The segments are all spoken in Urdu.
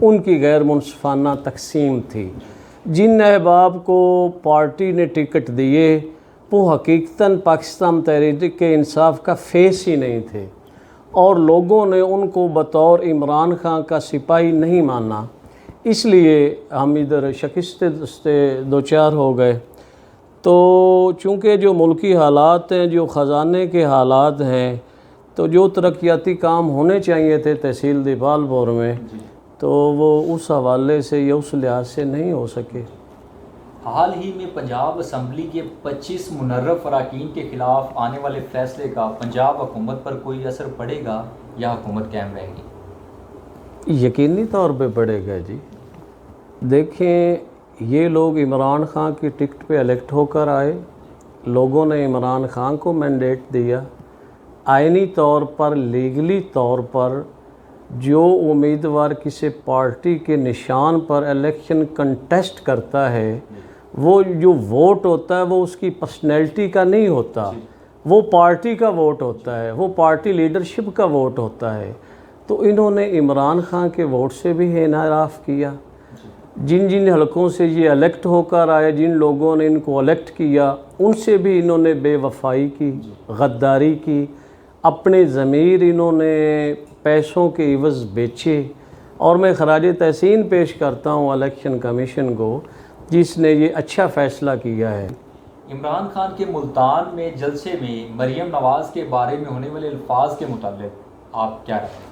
ان کی غیر منصفانہ تقسیم تھی. جن احباب کو پارٹی نے ٹکٹ دیے وہ حقیقتاً پاکستان تحریک انصاف کا فیس ہی نہیں تھے، اور لوگوں نے ان کو بطور عمران خان کا سپاہی نہیں مانا. اس لیے ہم ادھر شکست سے دوچار ہو گئے. تو چونکہ جو ملکی حالات ہیں، جو خزانے کے حالات ہیں، تو جو ترقیاتی کام ہونے چاہیے تھے تحصیل دیبال پور میں، تو وہ اس حوالے سے یا اس لحاظ سے نہیں ہو سکے. حال ہی میں پنجاب اسمبلی کے 25 منرف اراکین کے خلاف آنے والے فیصلے کا پنجاب حکومت پر کوئی اثر پڑے گا یا حکومت قائم رہے گی؟ یقینی طور پہ پڑے گا جی. دیکھیں، یہ لوگ عمران خان کی ٹکٹ پہ الیکٹ ہو کر آئے، لوگوں نے عمران خان کو مینڈیٹ دیا. آئینی طور پر، لیگلی طور پر جو امیدوار کسی پارٹی کے نشان پر الیکشن کنٹیسٹ کرتا ہے، وہ جو ووٹ ہوتا ہے وہ اس کی پرسنالٹی کا نہیں ہوتا، وہ پارٹی کا ووٹ ہوتا ہے، وہ پارٹی لیڈرشپ کا ووٹ ہوتا ہے. تو انہوں نے عمران خان کے ووٹ سے بھی انحراف کیا. جن جن حلقوں سے یہ الیکٹ ہو کر آئے، جن لوگوں نے ان کو الیکٹ کیا، ان سے بھی انہوں نے بے وفائی کی، غداری کی. اپنے ضمیر انہوں نے پیسوں کے عوض بیچے. اور میں خراج تحسین پیش کرتا ہوں الیکشن کمیشن کو، جس نے یہ اچھا فیصلہ کیا ہے. عمران خان کے ملتان میں جلسے میں مریم نواز کے بارے میں ہونے والے الفاظ کے متعلق آپ کیا رہے ہیں؟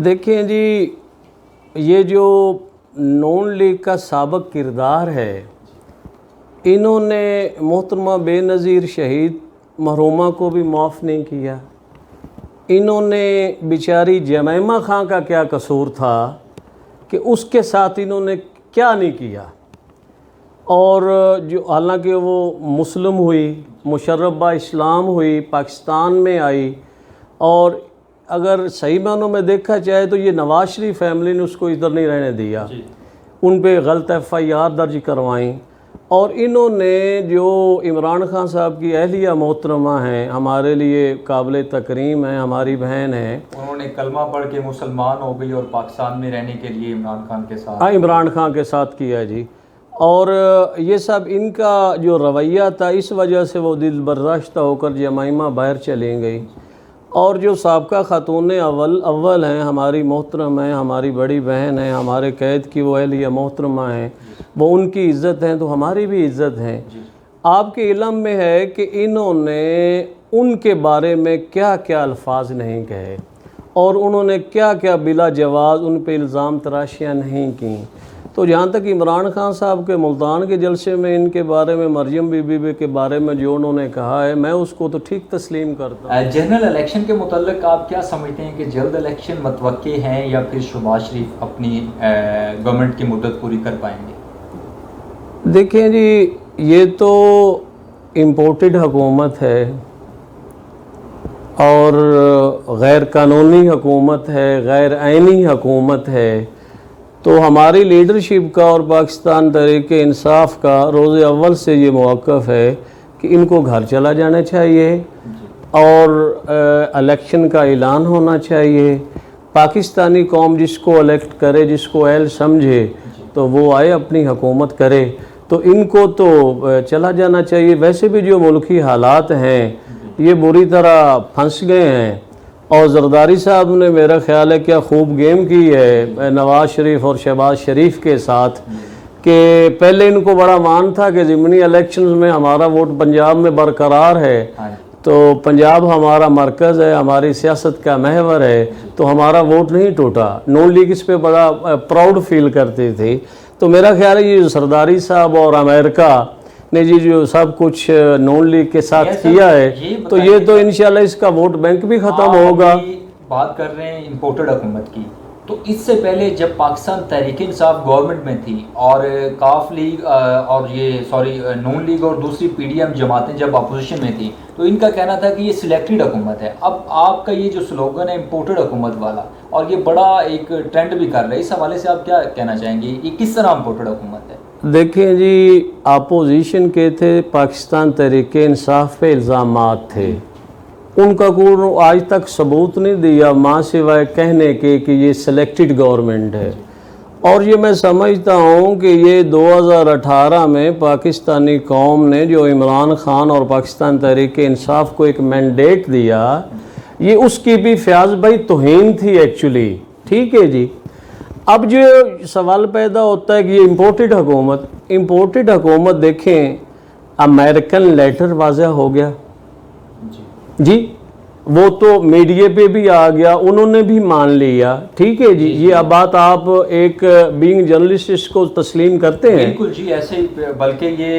دیکھیں جی، یہ جو نون لیگ کا سابق کردار ہے، انہوں نے محترمہ بے نظیر شہید مرحومہ کو بھی معاف نہیں کیا. انہوں نے بیچاری جمیمہ خان کا کیا قصور تھا کہ اس کے ساتھ انہوں نے کیا نہیں کیا. اور جو حالانکہ وہ مسلم ہوئی، مشرف با اسلام ہوئی، پاکستان میں آئی، اور اگر صحیح معنوں میں دیکھا جائے تو یہ نواز شریف فیملی نے اس کو ادھر نہیں رہنے دیا. ان پہ غلط FIR درج کروائیں. اور انہوں نے جو عمران خان صاحب کی اہلیہ محترمہ ہیں، ہمارے لیے قابل تکریم ہیں، ہماری بہن ہیں، انہوں نے کلمہ پڑھ کے مسلمان ہو گئی اور پاکستان میں رہنے کے لیے عمران خان کے ساتھ کیا جی. اور یہ سب ان کا جو رویہ تھا، اس وجہ سے وہ دل برداشتہ ہو کر جمائمہ باہر چلیں گئی. اور جو سابقہ خاتون اول ہیں، ہماری محترم ہیں، ہماری بڑی بہن ہیں، ہمارے قید کی وہ اہلیہ محترمہ ہیں، وہ ان کی عزت ہیں تو ہماری بھی عزت ہیں. آپ کے علم میں ہے کہ انہوں نے ان کے بارے میں کیا کیا الفاظ نہیں کہے، اور انہوں نے کیا کیا بلا جواز ان پہ الزام تراشیاں نہیں کیں. تو جہاں تک عمران خان صاحب کے ملتان کے جلسے میں ان کے بارے میں، مریم بی بی کے بارے میں جو انہوں نے کہا ہے، میں اس کو تو ٹھیک تسلیم کرتا ہوں. جنرل الیکشن کے متعلق آپ کیا سمجھتے ہیں کہ جلد الیکشن متوقع ہیں یا پھر شہباز شریف اپنی گورنمنٹ کی مدت پوری کر پائیں گے؟ دیکھیں جی، یہ تو امپورٹڈ حکومت ہے اور غیر قانونی حکومت ہے، غیر آئینی حکومت ہے. تو ہماری لیڈرشپ کا اور پاکستان تحریک انصاف کا روز اول سے یہ موقف ہے کہ ان کو گھر چلا جانا چاہیے اور الیکشن کا اعلان ہونا چاہیے. پاکستانی قوم جس کو الیکٹ کرے، جس کو اہل سمجھے، تو وہ آئے اپنی حکومت کرے. تو ان کو تو چلا جانا چاہیے. ویسے بھی جو ملکی حالات ہیں یہ بری طرح پھنس گئے ہیں، اور زرداری صاحب نے میرا خیال ہے کیا خوب گیم کی ہے نواز شریف اور شہباز شریف کے ساتھ، کہ پہلے ان کو بڑا مان تھا کہ ضمنی الیکشنز میں ہمارا ووٹ پنجاب میں برقرار ہے، تو پنجاب ہمارا مرکز ہے، ہماری سیاست کا محور ہے، تو ہمارا ووٹ نہیں ٹوٹا. نون لیگ اس پہ بڑا پراؤڈ فیل کرتی تھی. تو میرا خیال ہے یہ جو سرداری صاحب اور امریکہ نے جی جو سب کچھ نون لیگ کے ساتھ کیا ہے، تو یہ تو انشاءاللہ اس کا ووٹ بینک بھی ختم ہوگا. بات کر رہے ہیں امپورٹڈ حکومت کی، تو اس سے پہلے جب پاکستان تحریک انصاف گورنمنٹ میں تھی اور کاف لیگ اور نون لیگ اور دوسری PDM جماعتیں جب اپوزیشن میں تھی، تو ان کا کہنا تھا کہ یہ سلیکٹڈ حکومت ہے. اب آپ کا یہ جو سلوگن ہے امپورٹڈ حکومت والا، اور یہ بڑا ایک ٹرینڈ بھی کر رہا ہے، اس حوالے سے آپ کیا کہنا چاہیں گے؟ یہ کس طرح امپورٹڈ حکومت ہے؟ دیکھیں جی، اپوزیشن کے تھے، پاکستان تحریک انصاف پہ الزامات تھے، ان کا کوئی آج تک ثبوت نہیں دیا ماں سوائے کہنے کے کہ یہ سلیکٹڈ گورنمنٹ ہے. اور یہ میں سمجھتا ہوں کہ یہ 2018 میں پاکستانی قوم نے جو عمران خان اور پاکستان تحریک انصاف کو ایک مینڈیٹ دیا، یہ اس کی بھی فیاض بھائی توہین تھی ایکچولی. ٹھیک ہے جی. اب جو سوال پیدا ہوتا ہے کہ یہ امپورٹڈ حکومت دیکھیں، امریکن لیٹر واضح ہو گیا جی، وہ تو میڈیا پہ بھی آ گیا، انہوں نے بھی مان لیا. ٹھیک ہے جی. یہ اب بات آپ ایک بینگ جرنلسٹ اس کو تسلیم کرتے ہیں؟ بالکل جی، ایسے ہی. بلکہ یہ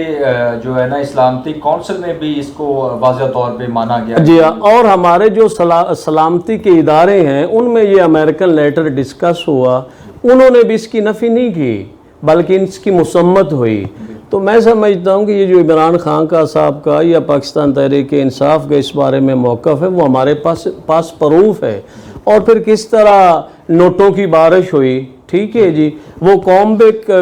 جو ہے نا اسلامتی کونسل میں بھی اس کو واضح طور پہ مانا گیا جی. اور ہمارے جو سلامتی کے ادارے ہیں ان میں یہ امریکن لیٹر ڈسکس ہوا، انہوں نے بھی اس کی نفی نہیں کی بلکہ اس کی مسمت ہوئی. تو میں سمجھتا ہوں کہ یہ جو عمران خان کا صاحب کا یا پاکستان تحریک انصاف کا اس بارے میں موقف ہے، وہ ہمارے پاس پروف ہے. اور پھر کس طرح نوٹوں کی بارش ہوئی. ٹھیک ہے جی. وہ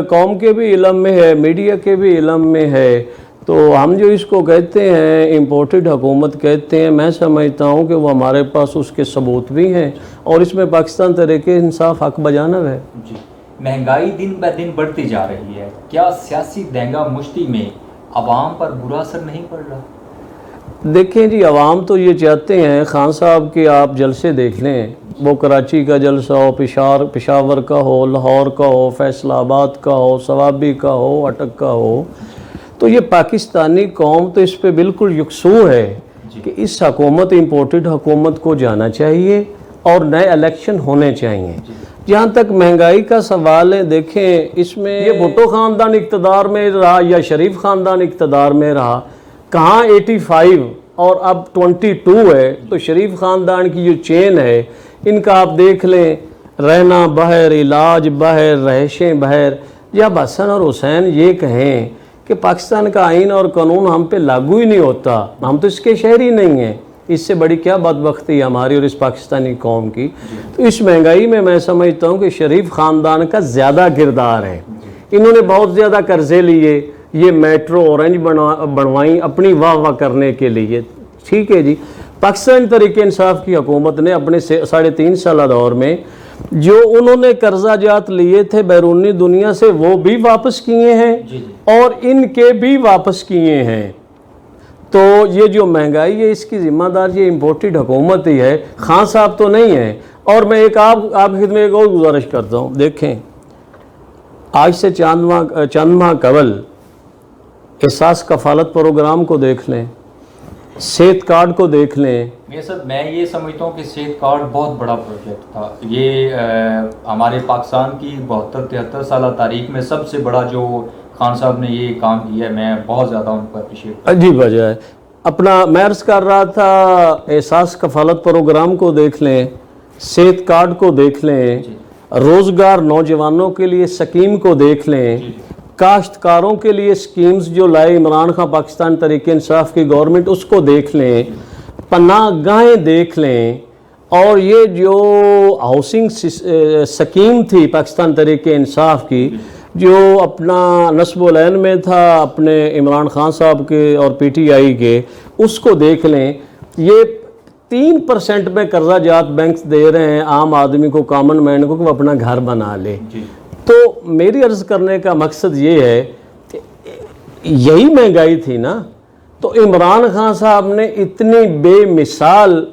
قوم کے بھی علم میں ہے، میڈیا کے بھی علم میں ہے. تو ہم جو اس کو کہتے ہیں امپورٹڈ حکومت کہتے ہیں، میں سمجھتا ہوں کہ وہ ہمارے پاس اس کے ثبوت بھی ہیں اور اس میں پاکستان تحریک انصاف حق بجانب ہے. جی. مہنگائی دن بہ دن بڑھتی جا رہی ہے، کیا سیاسی دینگا مشتی میں عوام پر برا اثر نہیں پڑ رہا؟ دیکھیں جی، عوام تو یہ چاہتے ہیں خان صاحب کہ آپ جلسے دیکھ لیں، وہ کراچی کا جلسہ ہو، پشاور کا ہو، لاہور کا ہو، فیصل آباد کا ہو، ثوابی کا ہو، اٹک کا ہو، تو یہ پاکستانی قوم تو اس پہ بالکل یکسو ہے کہ اس حکومت امپورٹڈ حکومت کو جانا چاہیے اور نئے الیکشن ہونے چاہیے. جہاں تک مہنگائی کا سوال ہے، دیکھیں اس میں یہ بھٹو خاندان اقتدار میں رہا یا شریف خاندان اقتدار میں رہا، کہاں 85 اور اب 22 ہے. تو شریف خاندان کی جو چین ہے ان کا آپ دیکھ لیں، رہنا بہر، علاج بہر، رہائشیں بہر. جب حسن اور حسین یہ کہیں کہ پاکستان کا آئین اور قانون ہم پہ لاگو ہی نہیں ہوتا، ہم تو اس کے شہری نہیں ہیں، اس سے بڑی کیا بدبختی ہے ہماری اور اس پاکستانی قوم کی. تو اس مہنگائی میں میں سمجھتا ہوں کہ شریف خاندان کا زیادہ کردار ہے. انہوں نے بہت زیادہ قرضے لیے، یہ میٹرو اورنج بنوائیں اپنی واہ واہ کرنے کے لیے. ٹھیک ہے جی. پاکستان تحریک انصاف کی حکومت نے اپنے 3.5 سالہ دور میں جو انہوں نے قرضہ جات لیے تھے بیرونی دنیا سے وہ بھی واپس کیے ہیں اور ان کے بھی واپس کیے ہیں. تو یہ جو مہنگائی ہے اس کی ذمہ دار یہ امپورٹڈ حکومت ہی ہے، خان صاحب تو نہیں ہے. اور میں ایک آپ کی خدمت ایک اور گزارش کرتا ہوں، دیکھیں آج سے چند ماہ قبل احساس کفالت پروگرام کو دیکھ لیں، صحت کارڈ کو دیکھ لیں. میں یہ سمجھتا ہوں کہ صحت کارڈ بہت بڑا پروجیکٹ تھا. یہ ہمارے پاکستان کی 72-73 سالہ تاریخ میں سب سے بڑا جو خان صاحب نے یہ کام کیا ہے، میں بہت زیادہ ان کو اپریشیٹ کرتا ہوں. عجیب وجہ ہے. اپنا میں عرض کر رہا تھا احساس کفالت پروگرام کو دیکھ لیں، صحت کارڈ کو دیکھ لیں، روزگار نوجوانوں کے لیے سکیم کو دیکھ لیں، کاشتکاروں کے لیے سکیمز جو لائے عمران خان پاکستان تحریک انصاف کی گورنمنٹ اس کو دیکھ لیں، پناہ گاہیں دیکھ لیں. اور یہ جو ہاؤسنگ سکیم تھی پاکستان تحریک انصاف کی جو اپنا نصب العین میں تھا اپنے عمران خان صاحب کے اور پی ٹی آئی کے، اس کو دیکھ لیں. یہ 3% میں قرضہ جات بینکس دے رہے ہیں عام آدمی کو، کامن مین کو، کہ وہ اپنا گھر بنا لے. تو میری عرض کرنے کا مقصد یہ ہے کہ یہی مہنگائی تھی نا، تو عمران خان صاحب نے اتنی بے مثال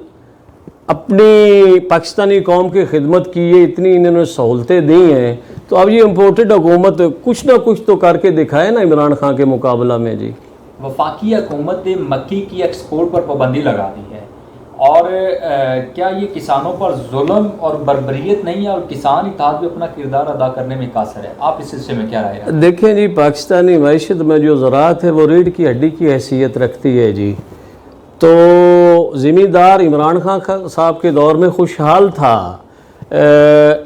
اپنی پاکستانی قوم کی خدمت کی ہے، اتنی انہوں نے سہولتیں دی ہیں. تو اب یہ امپورٹڈ حکومت کچھ نہ کچھ تو کر کے دکھائے نا عمران خان کے مقابلہ میں. جی وفاقی حکومت نے مکی کی ایکسپورٹ پر پابندی لگا دی ہے، اور کیا یہ کسانوں پر ظلم اور بربریت نہیں ہے اور کسان اتحاد بھی اپنا کردار ادا کرنے میں قاصر ہے؟ آپ اس سلسلے میں کیا رائے ہیں؟ دیکھیں جی، پاکستانی معیشت میں جو زراعت ہے وہ ریڑھ کی ہڈی کی حیثیت رکھتی ہے. جی تو زمیندار عمران خان صاحب کے دور میں خوشحال تھا،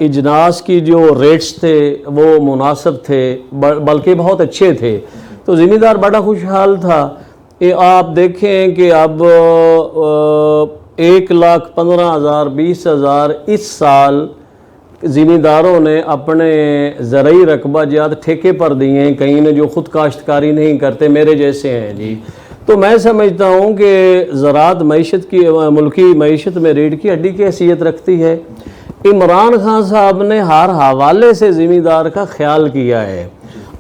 اجناس کی جو ریٹس تھے وہ مناسب تھے، بلکہ بہت اچھے تھے، تو زمیندار بڑا خوشحال تھا. آپ دیکھیں کہ اب 1,15,000 20,000 اس سال زمینداروں نے اپنے زرعی رقبہ جات ٹھیکے پر دیے ہیں، کہیں نے جو خود کاشتکاری نہیں کرتے میرے جیسے ہیں. جی تو میں سمجھتا ہوں کہ زراعت معیشت کی ملکی معیشت میں ریڑھ کی ہڈی کی حیثیت رکھتی ہے. عمران خان صاحب نے ہر حوالے سے زمیندار کا خیال کیا ہے،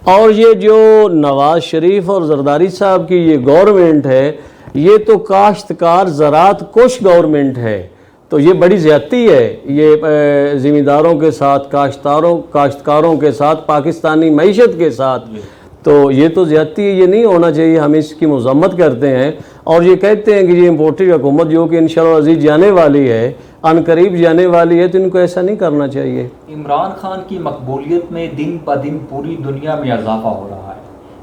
اور یہ جو نواز شریف اور زرداری صاحب کی یہ گورنمنٹ ہے یہ تو کاشتکار زراعت کش گورنمنٹ ہے. تو یہ بڑی زیادتی ہے یہ زمینداروں کے ساتھ، کاشتکاروں کے ساتھ، پاکستانی معیشت کے ساتھ. تو یہ تو زیادتی ہے، یہ نہیں ہونا چاہیے. ہم اس کی مذمت کرتے ہیں اور یہ کہتے ہیں کہ یہ امپورٹڈ حکومت جو کہ انشاءاللہ عزیز جانے والی ہے، ان قریب جانے والی ہے، تو ان کو ایسا نہیں کرنا چاہیے. عمران خان کی مقبولیت میں دن بہ دن پوری دنیا میں اضافہ ہو رہا ہے،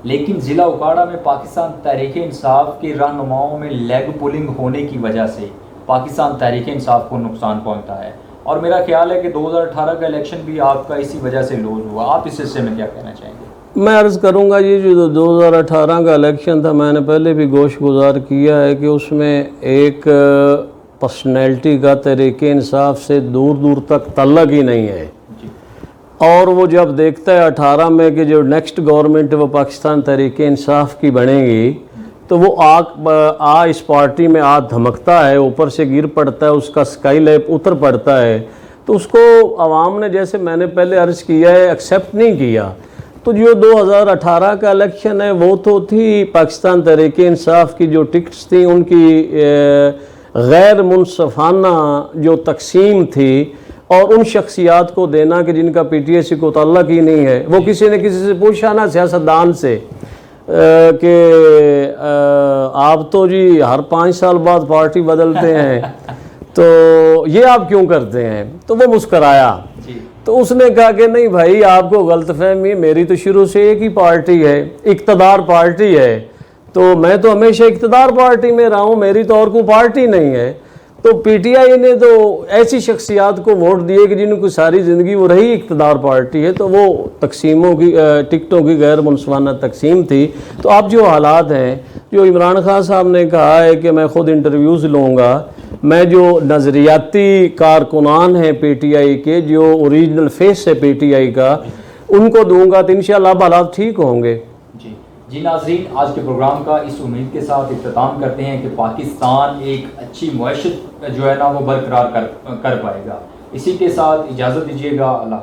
لیکن ضلع اکاڑہ میں پاکستان تحریک انصاف کے رہنماؤں میں لیگ پولنگ ہونے کی وجہ سے پاکستان تحریک انصاف کو نقصان پہنچتا ہے. اور میرا خیال ہے کہ 2018 کا الیکشن بھی آپ کا اسی وجہ سے لوز ہوا. آپ اس حصے میں کیا کہنا چاہیں گے؟ میں عرض کروں گا یہ جو 2018 کا الیکشن تھا، میں نے پہلے بھی گوش گزار کیا ہے کہ اس میں ایک پرسنالٹی کا تحریک انصاف سے دور دور تک تعلق ہی نہیں ہے. اور وہ جب دیکھتا ہے 18 میں کہ جو نیکسٹ گورنمنٹ وہ پاکستان تحریک انصاف کی بنے گی، تو وہ اس پارٹی میں دھمکتا ہے، اوپر سے گر پڑتا ہے، اس کا سکائی لیپ اتر پڑتا ہے. تو اس کو عوام نے، جیسے میں نے پہلے عرض کیا ہے، ایکسیپٹ نہیں کیا. تو جو 2018 کا الیکشن ہے وہ تو تھی پاکستان تحریک انصاف کی جو ٹکٹس تھیں ان کی غیر منصفانہ جو تقسیم تھی، اور ان شخصیات کو دینا کہ جن کا پی ٹی آئی سے کوئی تعلق ہی نہیں ہے. وہ کسی نے کسی سے پوچھا نا سیاستدان سے کہ آپ تو جی ہر 5 سال بعد پارٹی بدلتے ہیں، تو یہ آپ کیوں کرتے ہیں؟ تو وہ مسکرایا. تو اس نے کہا کہ نہیں بھائی، آپ کو غلط فہمی، میری تو شروع سے ایک ہی پارٹی ہے، اقتدار پارٹی ہے. تو میں تو ہمیشہ اقتدار پارٹی میں رہا ہوں، میری تو اور کوئی پارٹی نہیں ہے. تو پی ٹی آئی نے تو ایسی شخصیات کو ووٹ دیے کہ جن کو ساری زندگی وہ رہی اقتدار پارٹی ہے. تو وہ تقسیموں کی ٹکٹوں کی غیر منصفانہ تقسیم تھی. تو اب جو حالات ہیں، جو عمران خان صاحب نے کہا ہے کہ میں خود انٹرویوز لوں گا، میں جو نظریاتی کارکنان ہیں پی ٹی آئی کے، جو اوریجنل فیس ہے پی ٹی آئی کا، ان کو دوں گا تو انشاءاللہ اب حالات ٹھیک ہوں گے. جی ناظرین، آج کے پروگرام کا اس امید کے ساتھ اختتام کرتے ہیں کہ پاکستان ایک اچھی معیشت جو ہے نا وہ برقرار کر پائے گا. اسی کے ساتھ اجازت دیجیے گا. اللہ